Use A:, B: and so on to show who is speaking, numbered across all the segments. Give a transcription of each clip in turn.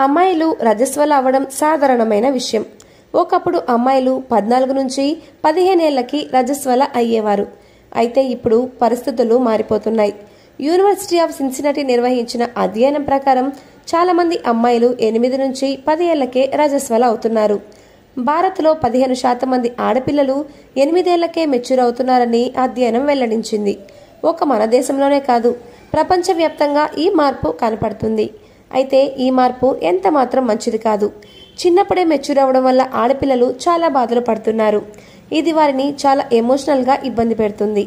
A: అమ్మాయిలు రజస్వల అవ్వడం సాధారణమైన విషయం. ఒకప్పుడు అమ్మాయిలు 14 నుంచి 15 ఏళ్లకి రజస్వల అయ్యేవారు. అయితే ఇప్పుడు పరిస్థితులు మారిపోతున్నాయి. యూనివర్సిటీ ఆఫ్ సిన్సినటి నిర్వహించిన అధ్యయనం ప్రకారం చాలా మంది అమ్మాయిలు 8 నుంచి 10 ఏళ్లకే రజస్వల అవుతున్నారు. భారత్లో 15% మంది ఆడపిల్లలు 8 ఏళ్లకే మెచ్యూర్ అవుతున్నారని అధ్యయనం వెల్లడించింది. ఒక మన దేశంలోనే కాదు, ప్రపంచవ్యాప్తంగా ఈ మార్పు కనపడుతుంది. అయితే ఈ మార్పు ఎంత మాత్రం మంచిది కాదు. చిన్నప్పుడే మెచ్యూర్ అవ్వడం వల్ల ఆడపిల్లలు చాలా బాధలు పడుతున్నారు. ఇది వారిని చాలా ఎమోషనల్గా ఇబ్బంది పెడుతుంది.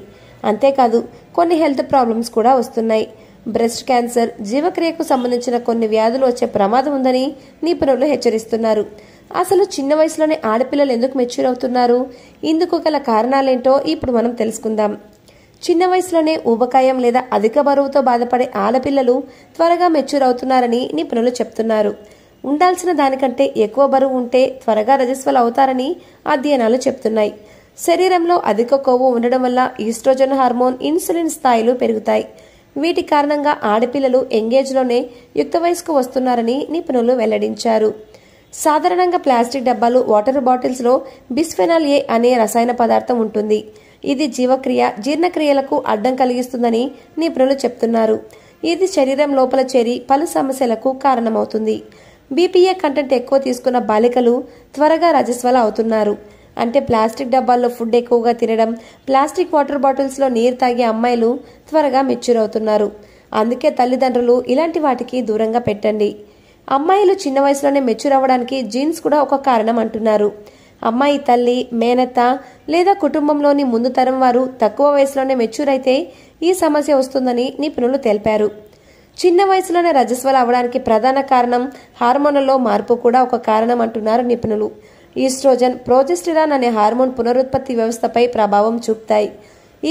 A: అంతేకాదు కొన్ని హెల్త్ ప్రాబ్లమ్స్ కూడా వస్తున్నాయి. బ్రెస్ట్ క్యాన్సర్, జీవక్రియకు సంబంధించిన కొన్ని వ్యాధులు వచ్చే ప్రమాదం ఉందని నిపుణులు హెచ్చరిస్తున్నారు. అసలు చిన్న వయసులోనే ఆడపిల్లలు ఎందుకు మెచ్యూర్ అవుతున్నారు? ఇందుకు గల కారణాలేంటో ఇప్పుడు మనం తెలుసుకుందాం. చిన్న వయసులోనే ఊబకాయం లేదా అధిక బరువుతో బాధపడే ఆడపిల్లలు త్వరగా మెచ్యూర్ అవుతున్నారని నిపుణులు చెప్తున్నారు. ఉండాల్సిన దానికంటే ఎక్కువ బరువు ఉంటే త్వరగా రజస్వల అవుతారని అధ్యయనాలు చెప్తున్నాయి. శరీరంలో అధిక కొవ్వు ఉండడం వల్ల ఈస్ట్రోజన్ హార్మోన్, ఇన్సులిన్ స్థాయిలు పెరుగుతాయి. వీటి కారణంగా ఆడపిల్లలు యంగేజ్లోనే యుక్త వయసుకు వస్తున్నారని నిపుణులు వెల్లడించారు. సాధారణంగా ప్లాస్టిక్ డబ్బాలు, వాటర్ బాటిల్స్లో బిస్ఫెనాల్ ఏ అనే రసాయన పదార్థం ఉంటుంది. ఇది జీవక్రియ, జీర్ణక్రియలకు అడ్డం కలిగిస్తుందని నిపుణులు చెప్తున్నారు. ఇది శరీరం లోపల చేరి పలు సమస్యలకు కారణమవుతుంది. బీపీఏ కంటెంట్ ఎక్కువ తీసుకున్న బాలికలు త్వరగా రజస్వల అవుతున్నారు. అంటే ప్లాస్టిక్ డబ్బాల్లో ఫుడ్ ఎక్కువగా తినడం, ప్లాస్టిక్ వాటర్ బాటిల్స్లో నీరు తాగే అమ్మాయిలు త్వరగా మెచ్యూర్ అవుతున్నారు. అందుకే తల్లిదండ్రులు ఇలాంటి వాటికి దూరంగా పెట్టండి. అమ్మాయిలు చిన్న వయసులోనే మెచ్యూర్ అవ్వడానికి జీన్స్ కూడా ఒక కారణం అంటున్నారు. అమ్మాయి తల్లి, మేనత్త లేదా కుటుంబంలోని ముందు తరం వారు తక్కువ వయసులోనే మెచ్యూర్ అయితే ఈ సమస్య వస్తుందని నిపుణులు తెలిపారు. చిన్న వయసులోనే రజస్వల అవ్వడానికి ప్రధాన కారణం హార్మోన్లలో మార్పు కూడా ఒక కారణం అంటున్నారు నిపుణులు. ఈస్ట్రోజన్, ప్రోజెస్టెరాన్ అనే హార్మోన్ పునరుత్పత్తి వ్యవస్థపై ప్రభావం చూపుతాయి.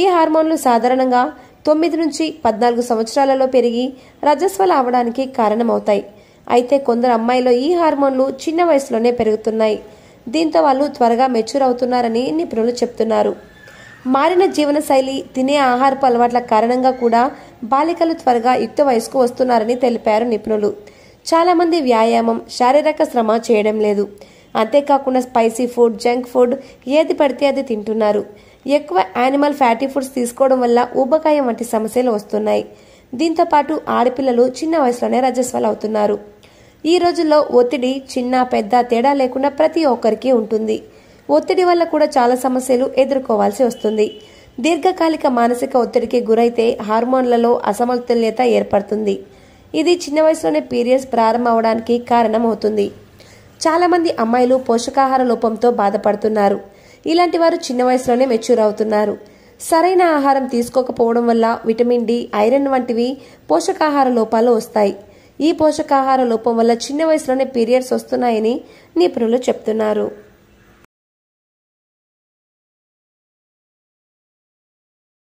A: ఈ హార్మోన్లు సాధారణంగా 9 నుంచి 14 సంవత్సరాలలో పెరిగి రజస్వల అవ్వడానికి కారణమవుతాయి. అయితే కొందరు అమ్మాయిలో ఈ హార్మోన్లు చిన్న వయసులోనే పెరుగుతున్నాయి. దీంతో వాళ్ళు త్వరగా మెచ్యూర్ అవుతున్నారని నిపుణులు చెప్తున్నారు. మారిన జీవనశైలి, తినే ఆహారపు అలవాట్ల కారణంగా కూడా బాలికలు త్వరగా యుక్త వయసుకు వస్తున్నారని తెలిపారు నిపుణులు. చాలామంది వ్యాయామం, శారీరక శ్రమ చేయడం లేదు. అంతేకాకుండా స్పైసీ ఫుడ్, జంక్ ఫుడ్ ఏది పడితే అది తింటున్నారు. ఎక్కువ యానిమల్ ఫ్యాటీ ఫుడ్స్ తీసుకోవడం వల్ల ఊబకాయం వంటి సమస్యలు వస్తున్నాయి. దీంతో పాటు ఆడపిల్లలు చిన్న వయసులోనే రజస్వల అవుతున్నారు. ఈ రోజుల్లో ఒత్తిడి చిన్న పెద్ద తేడా లేకుండా ప్రతి ఒక్కరికి ఉంటుంది. ఒత్తిడి వల్ల కూడా చాలా సమస్యలు ఎదుర్కోవాల్సి వస్తుంది. దీర్ఘకాలిక మానసిక ఒత్తిడికి గురైతే హార్మోన్లలో అసమతుల్యత ఏర్పడుతుంది. ఇది చిన్న వయసులోనే పీరియడ్స్ ప్రారంభం అవడానికి కారణమవుతుంది. చాలామంది అమ్మాయిలు పోషకాహార లోపంతో బాధపడుతున్నారు. ఇలాంటి వారు చిన్న వయసులోనే మెచ్యూర్ అవుతున్నారు. సరైన ఆహారం తీసుకోకపోవడం వల్ల విటమిన్ డి, ఐరన్ వంటివి పోషకాహార లోపాలు వస్తాయి. ఈ పోషకాహార లోపం వల్ల చిన్న వయసులోనే పీరియడ్స్ వస్తున్నాయని నిపుణులు చెప్తున్నారు.